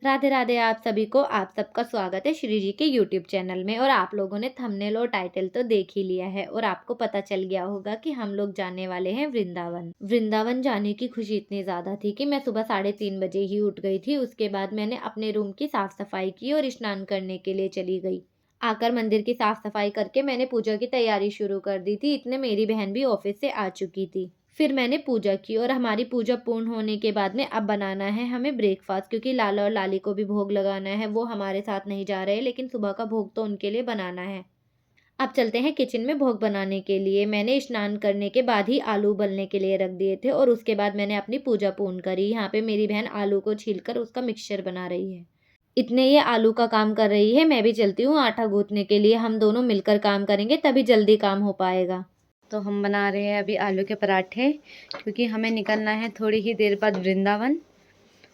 राधे राधे आप सभी को। आप सबका स्वागत है श्री जी के यूट्यूब चैनल में। और आप लोगों ने थंबनेल और टाइटल तो देख ही लिया है और आपको पता चल गया होगा कि हम लोग जाने वाले हैं वृंदावन। वृंदावन जाने की खुशी इतनी ज़्यादा थी कि मैं सुबह 3:30 बजे ही उठ गई थी। उसके बाद मैंने अपने रूम की साफ सफाई की और स्नान करने के लिए चली गई। आकर मंदिर की साफ सफाई करके मैंने पूजा की तैयारी शुरू कर दी थी। इतने मेरी बहन भी ऑफिस से आ चुकी थी। फिर मैंने पूजा की और हमारी पूजा पूर्ण होने के बाद में अब बनाना है हमें ब्रेकफास्ट, क्योंकि लाला और लाली को भी भोग लगाना है। वो हमारे साथ नहीं जा रहे, लेकिन सुबह का भोग तो उनके लिए बनाना है। अब चलते हैं किचन में भोग बनाने के लिए। मैंने स्नान करने के बाद ही आलू उबलने के लिए रख दिए थे और उसके बाद मैंने अपनी पूजा पूर्ण करी। यहाँ पे मेरी बहन आलू को छीलकर उसका मिक्सचर बना रही है। इतने ये आलू का काम कर रही है, मैं भी चलती हूँ आटा गूंथने के लिए। हम दोनों मिलकर काम करेंगे तभी जल्दी काम हो पाएगा। तो हम बना रहे हैं अभी आलू के पराठे, क्योंकि हमें निकलना है थोड़ी ही देर बाद वृंदावन।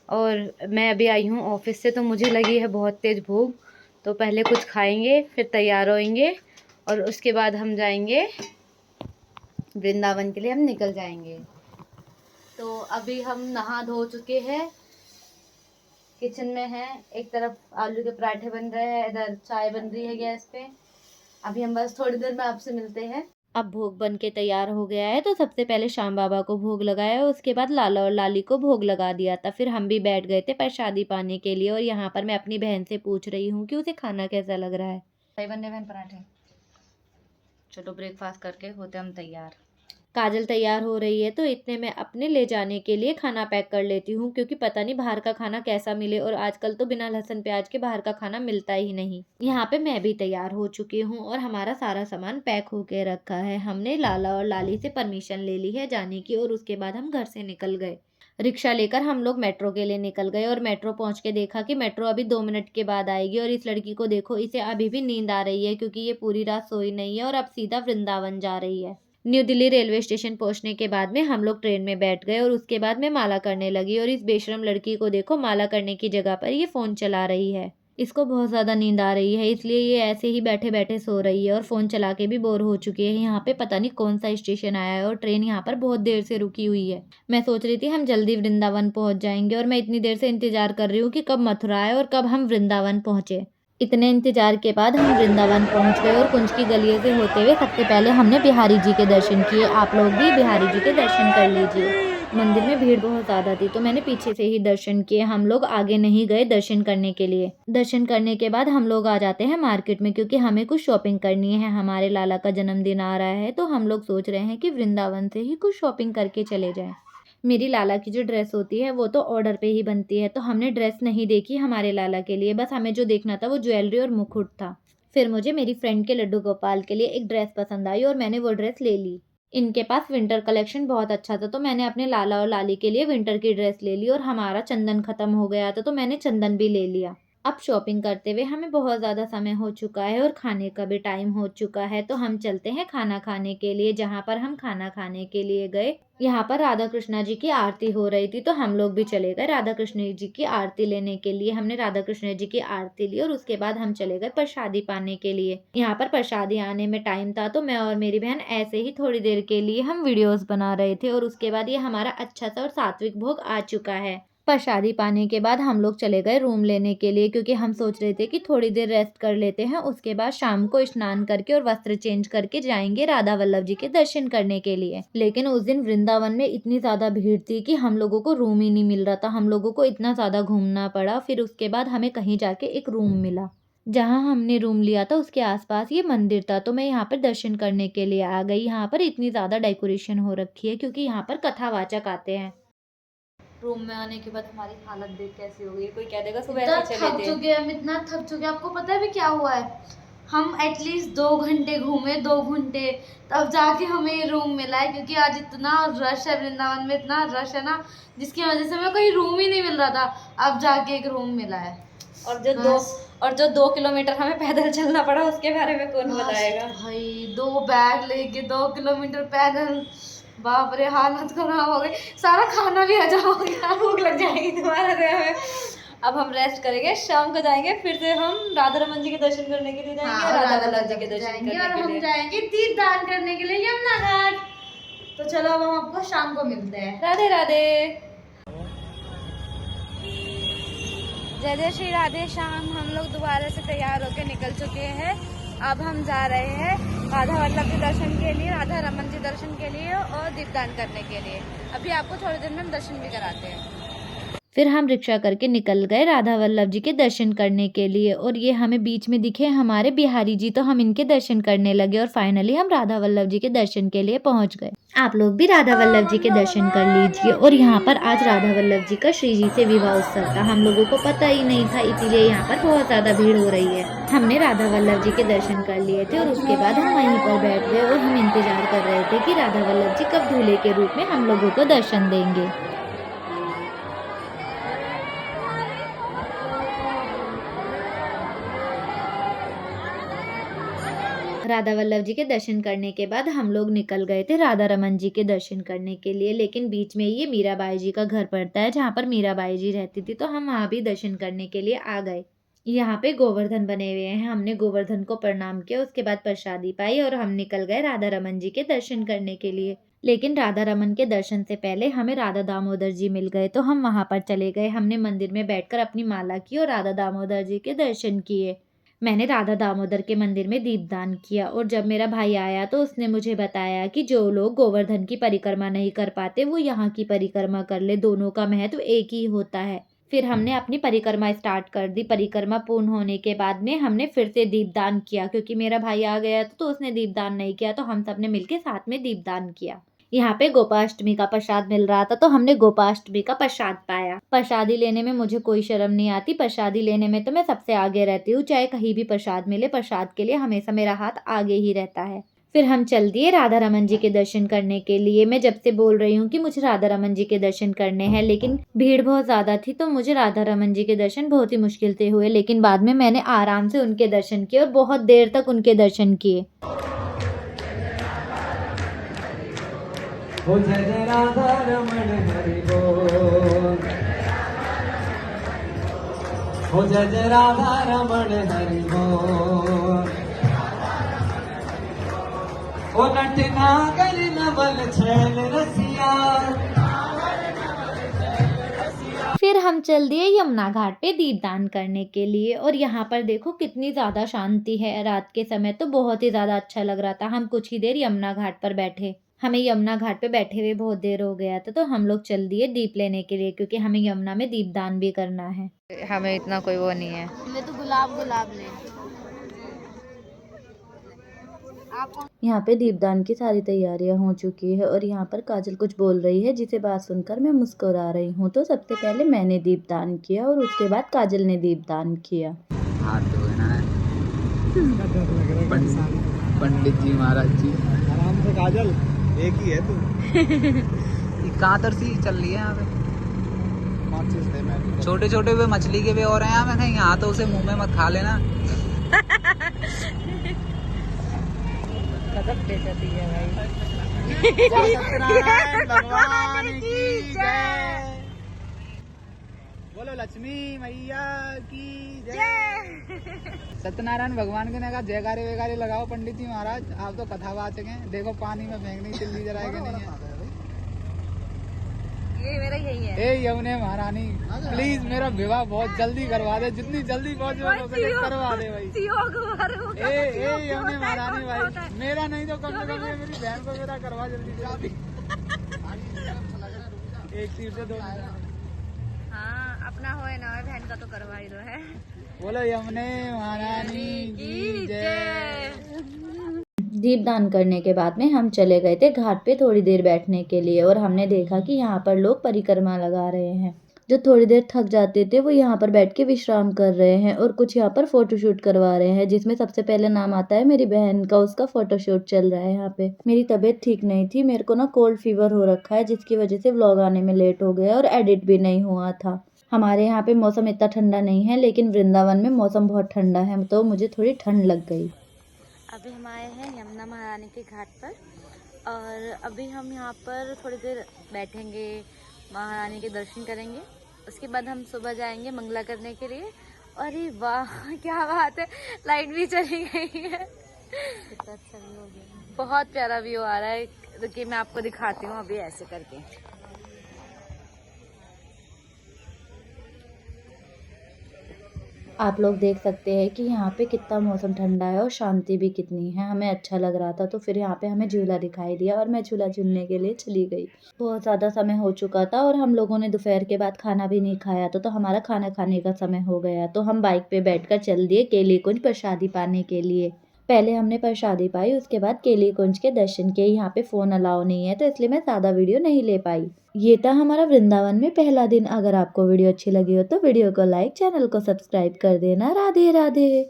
और मैं अभी आई हूँ ऑफिस से, तो मुझे लगी है बहुत तेज़ भूख। तो पहले कुछ खाएंगे, फिर तैयार होएंगे और उसके बाद हम जाएंगे वृंदावन के लिए, हम निकल जाएंगे। तो अभी हम नहा धो चुके हैं, किचन में हैं। एक तरफ आलू के पराठे बन रहे हैं, इधर चाय बन रही है गैस पे। अभी हम बस थोड़ी देर में आपसे मिलते हैं। अब भोग बन के तैयार हो गया है, तो सबसे पहले श्याम बाबा को भोग लगाया, उसके बाद लाला और लाली को भोग लगा दिया था। फिर हम भी बैठ गए थे प्रसादी पाने के लिए। और यहाँ पर मैं अपनी बहन से पूछ रही हूँ कि उसे खाना कैसा लग रहा है। सही बनने बहन पराठे। चलो ब्रेकफास्ट करके होते हम तैयार। काजल तैयार हो रही है, तो इतने में अपने ले जाने के लिए खाना पैक कर लेती हूँ, क्योंकि पता नहीं बाहर का खाना कैसा मिले। और आजकल तो बिना लहसुन प्याज के बाहर का खाना मिलता ही नहीं। यहाँ पे मैं भी तैयार हो चुकी हूँ और हमारा सारा सामान पैक होके रखा है। हमने लाला और लाली से परमिशन ले ली है जाने की और उसके बाद हम घर से निकल गए। रिक्शा लेकर हम लोग मेट्रो के लिए निकल गए और मेट्रो पहुंच के देखा कि मेट्रो अभी 2 मिनट के बाद आएगी। और इस लड़की को देखो, इसे अभी भी नींद आ रही है, क्योंकि ये पूरी रात सोई नहीं है और अब सीधा वृंदावन जा रही है। न्यू दिल्ली रेलवे स्टेशन पहुंचने के बाद में हम लोग ट्रेन में बैठ गए और उसके बाद में माला करने लगी। और इस बेशरम लड़की को देखो, माला करने की जगह पर ये फ़ोन चला रही है। इसको बहुत ज़्यादा नींद आ रही है, इसलिए ये ऐसे ही बैठे बैठे सो रही है और फ़ोन चला के भी बोर हो चुकी है। यहाँ पे पता नहीं कौन सा स्टेशन आया है और ट्रेन यहाँ पर बहुत देर से रुकी हुई है। मैं सोच रही थी हम जल्दी वृंदावन पहुँच जाएंगे और मैं इतनी देर से इंतज़ार कर रही हूँ कि कब मथुरा आए और कब हम वृंदावन पहुँचे। इतने इंतजार के बाद हम वृंदावन पहुंच गए और कुंज की गलियों से होते हुए सबसे पहले हमने बिहारी जी के दर्शन किए। आप लोग भी बिहारी जी के दर्शन कर लीजिए। मंदिर में भीड़ बहुत ज़्यादा थी, तो मैंने पीछे से ही दर्शन किए। हम लोग आगे नहीं गए दर्शन करने के लिए। दर्शन करने के बाद हम लोग आ जाते हैं मार्केट में, क्योंकि हमें कुछ शॉपिंग करनी है। हमारे लाला का जन्मदिन आ रहा है, तो हम लोग सोच रहे हैं कि वृंदावन से ही कुछ शॉपिंग करके चले जाएं। मेरी लाला की जो ड्रेस होती है वो तो ऑर्डर पे ही बनती है, तो हमने ड्रेस नहीं देखी हमारे लाला के लिए। बस हमें जो देखना था वो ज्वेलरी और मुकुट था। फिर मुझे मेरी फ्रेंड के लड्डू गोपाल के लिए एक ड्रेस पसंद आई और मैंने वो ड्रेस ले ली। इनके पास विंटर कलेक्शन बहुत अच्छा था, तो मैंने अपने लाला और लाली के लिए विंटर की ड्रेस ले ली। और हमारा चंदन खत्म हो गया था, तो मैंने चंदन भी ले लिया। अब शॉपिंग करते हुए हमें बहुत ज़्यादा समय हो चुका है और खाने का भी टाइम हो चुका है, तो हम चलते हैं खाना खाने के लिए। जहाँ पर हम खाना खाने के लिए गए, यहाँ पर राधा कृष्णा जी की आरती हो रही थी, तो हम लोग भी चले गए राधा कृष्ण जी की आरती लेने के लिए। हमने राधा कृष्ण जी की आरती ली और उसके बाद हम चले गए प्रसादी पाने के लिए। यहाँ पर प्रसादी आने में टाइम था, तो मैं और मेरी बहन ऐसे ही थोड़ी देर के लिए हम वीडियोस बना रहे थे। और उसके बाद ये हमारा अच्छा सा और सात्विक भोग आ चुका है। प्रसादी पाने के बाद हम लोग चले गए रूम लेने के लिए, क्योंकि हम सोच रहे थे कि थोड़ी देर रेस्ट कर लेते हैं। उसके बाद शाम को स्नान करके और वस्त्र चेंज करके जाएंगे राधा वल्लभ जी के दर्शन करने के लिए। लेकिन उस दिन वृंदावन में इतनी ज़्यादा भीड़ थी कि हम लोगों को रूम ही नहीं मिल रहा था। हम लोगों को इतना ज़्यादा घूमना पड़ा। फिर उसके बाद हमें कहीं जाके एक रूम मिला। जहाँ हमने रूम लिया था उसके आसपास ये मंदिर था, तो मैं यहाँ पर दर्शन करने के लिए आ गई। यहाँ पर इतनी ज़्यादा डेकोरेशन हो रखी है, क्योंकि यहाँ पर कथावाचक आते हैं। रूम में आने के बाद हमारी हालत देख कैसी हो गई, कोई कह देगा सुबह इतना ऐसे चले थक थे। चुके हैं हम, इतना थक चुके हैं। आपको पता है भी क्या हुआ है? हम एटलीस्ट 2 घंटे घूमे, 2 घंटे, तब जाके हमें ये रूम मिला है। क्योंकि आज इतना रश है वृंदावन में, इतना रश है ना, जिसकी वजह से हमें कोई रूम ही नहीं मिल रहा था। अब जाके एक रूम मिला है। और जो 2 किलोमीटर हमें पैदल चलना पड़ा, उसके बारे में कौन बताएगा। भाई 2 बैग लेके 2 किलोमीटर पैदल, बाप रे हालत खराब हो गई। सारा खाना भी हजम हो गया, भूख लग जाएगी तुम्हारा तो हमें। अब हम रेस्ट करेंगे, शाम को जाएंगे फिर से हम राधा रमन जी के दर्शन करने के लिए जाएंगे। हाँ, राधा वल्लभ जी के दर्शन जाएंगे करने और के हम लिए जाएंगे तीर्थ दान करने के लिए यमुना घाट। तो चलो अब हम आपको शाम को मिलते हैं। राधे राधे। जय जय श्री राधे श्याम। हम लोग दोबारा से तैयार होकर निकल चुके हैं। अब हम जा रहे हैं राधा वल्लभ जी दर्शन के लिए, राधा रमन जी दर्शन के लिए और दीपदान करने के लिए। अभी आपको थोड़ी देर में हम दर्शन भी कराते हैं। फिर हम रिक्शा करके निकल गए राधा वल्लभ जी के दर्शन करने के लिए और ये हमें बीच में दिखे हमारे बिहारी जी, तो हम इनके दर्शन करने लगे और फाइनली हम राधा वल्लभ जी के दर्शन के लिए पहुंच गए। आप लोग भी राधा वल्लभ जी के दर्शन कर लीजिए। और यहाँ पर आज राधा वल्लभ जी का श्री जी से विवाह उत्सव था। हम लोगों को पता ही नहीं था, इसीलिए यहाँ पर बहुत ज्यादा भीड़ हो रही है। हमने राधा वल्लभ जी के दर्शन कर लिए थे और उसके बाद हम वहीं पर बैठ गए और हम इंतजार कर रहे थे कि राधा वल्लभ जी कब दूल्हे के रूप में हम लोगों को दर्शन देंगे। राधा वल्लभ जी के दर्शन करने के बाद हम लोग निकल गए थे राधा रमन जी के दर्शन करने के लिए, लेकिन बीच में ये मीराबाई जी का घर पड़ता है जहाँ पर मीराबाई जी रहती थी, तो हम वहाँ भी दर्शन करने के लिए आ गए। यहाँ पे गोवर्धन बने हुए हैं, हमने गोवर्धन को प्रणाम किया, उसके बाद प्रसादी पाई और हम निकल गए राधा रमन जी के दर्शन करने के लिए। लेकिन राधा रमन के दर्शन से पहले हमें राधा दामोदर जी मिल गए, तो हम वहाँ पर चले गए। हमने मंदिर में बैठकर अपनी माला की और राधा दामोदर जी के दर्शन किए। मैंने राधा दामोदर के मंदिर में दीपदान किया और जब मेरा भाई आया तो उसने मुझे बताया कि जो लोग गोवर्धन की परिक्रमा नहीं कर पाते वो यहाँ की परिक्रमा कर ले, दोनों का महत्व एक ही होता है। फिर हमने अपनी परिक्रमा स्टार्ट कर दी। परिक्रमा पूर्ण होने के बाद में हमने फिर से दीपदान किया, क्योंकि मेरा भाई आ गया था तो उसने दीपदान नहीं किया, तो हम सब ने मिलकर साथ में दीपदान किया। यहाँ पे गोपाष्टमी का प्रसाद मिल रहा था, तो हमने गोपाष्टमी का प्रसाद पाया। प्रसादी लेने में मुझे कोई शर्म नहीं आती, प्रसादी लेने में तो मैं सबसे आगे रहती हूँ। चाहे कहीं भी प्रसाद मिले, प्रसाद के लिए हमेशा मेरा हाथ आगे ही रहता है। फिर हम चल दिए राधा रमन जी के दर्शन करने के लिए। मैं जब से बोल रही हूँ कि मुझे राधा रमन जी के दर्शन करने हैं, लेकिन भीड़ बहुत ज्यादा थी, तो मुझे राधा रमन जी के दर्शन बहुत ही मुश्किल से हुए। लेकिन बाद में मैंने आराम से उनके दर्शन किए और बहुत देर तक उनके दर्शन किए। हो जय जय राधा रमण हरि बोल, हो जय जय राधा रमण हरि बोल, ओ नट नागर नवल छैल रसिया। फिर हम चल दिए यमुना घाट पे दीपदान करने के लिए और यहाँ पर देखो कितनी ज्यादा शांति है। रात के समय तो बहुत ही ज्यादा अच्छा लग रहा था। हम कुछ ही देर यमुना घाट पर बैठे। हमें यमुना घाट पे बैठे हुए बहुत देर हो गया था, तो हम लोग चल दिए दीप लेने के लिए, क्योंकि हमें यमुना में दीपदान भी करना है। हमें इतना कोई वो नहीं है। मैं तो गुलाब ले। यहाँ पे दीपदान की सारी तैयारियां हो चुकी है और यहाँ पर काजल कुछ बोल रही है, जिसे बात सुनकर मैं मुस्कुरा रही हूँ। तो सबसे पहले मैंने दीपदान किया और उसके बाद काजल ने दीपदान किया। हाथ धोना है पंडित जी महाराज जी। आराम से काजल, एक ही है तू। कातर सी चल रही है यहाँ पे। छोटे छोटे वे मछली के वे और हैं यहाँ। मैं कहीं यहाँ तो उसे मुंह में मत खा लेना। सत्यनारायण भगवान की जय। बोलो लक्ष्मी मैया की जय। सत्यनारायण भगवान के ने कहा जयकारे वैकारे लगाओ पंडित जी महाराज, आप तो कथावाचक हैं। देखो पानी में फेंकनी चिल्ली जराए के नहीं है। ये मेरा यही है। ए यमुने महारानी प्लीज मेरा विवाह बहुत जल्दी करवा दे, जितनी जल्दी पहुंच करवा दे भाई। ए यमुने महारानी भाई, मेरा नहीं तो कम से कम मेरी बहन को मेरा करवा जल्दी जल्दी। एक सीट से दो। हाँ, अपना हो ना हो, बहन का तो करवा ही दो है। बोलो यमुने महारानी की जय। दीपदान करने के बाद में हम चले गए थे घाट पे थोड़ी देर बैठने के लिए और हमने देखा कि यहाँ पर लोग परिक्रमा लगा रहे हैं। जो थोड़ी देर थक जाते थे वो यहाँ पर बैठ के विश्राम कर रहे हैं और कुछ यहाँ पर फोटोशूट करवा रहे हैं, जिसमें सबसे पहले नाम आता है मेरी बहन का। उसका फोटोशूट चल रहा है यहाँ पे। मेरी तबीयत ठीक नहीं थी, मेरे को ना कोल्ड फीवर हो रखा है, जिसकी वजह से व्लॉग आने में लेट हो गया और एडिट भी नहीं हुआ था। हमारे यहाँ पे मौसम इतना ठंडा नहीं है, लेकिन वृंदावन में मौसम बहुत ठंडा है, तो मुझे थोड़ी ठंड लग गई। अभी हम आए हैं यमुना महारानी के घाट पर और अभी हम यहाँ पर थोड़ी देर बैठेंगे, महारानी के दर्शन करेंगे। उसके बाद हम सुबह जाएंगे मंगला करने के लिए। अरे वाह क्या बात है, लाइट भी चली गई है। कितना अच्छा व्यू हो गया, बहुत प्यारा व्यू आ रहा है। रुकिए मैं आपको दिखाती हूँ अभी ऐसे करके। आप लोग देख सकते हैं कि यहाँ पे कितना मौसम ठंडा है और शांति भी कितनी है। हमें अच्छा लग रहा था तो फिर यहाँ पे हमें झूला दिखाई दिया और मैं झूला झूलने के लिए चली गई। बहुत ज़्यादा समय हो चुका था और हम लोगों ने दोपहर के बाद खाना भी नहीं खाया तो हमारा खाना खाने का समय हो गया। तो हम बाइक पे बैठकर चल दिए केली कुंज प्रसादी पाने के लिए। पहले हमने प्रसादी पाई, उसके बाद केली कुंज के दर्शन किए। यहाँ पे फ़ोन अलाउ नहीं है तो इसलिए मैं ज़्यादा वीडियो नहीं ले पाई। ये था हमारा वृंदावन में पहला दिन। अगर आपको वीडियो अच्छी लगी हो तो वीडियो को लाइक, चैनल को सब्सक्राइब कर देना। राधे राधे।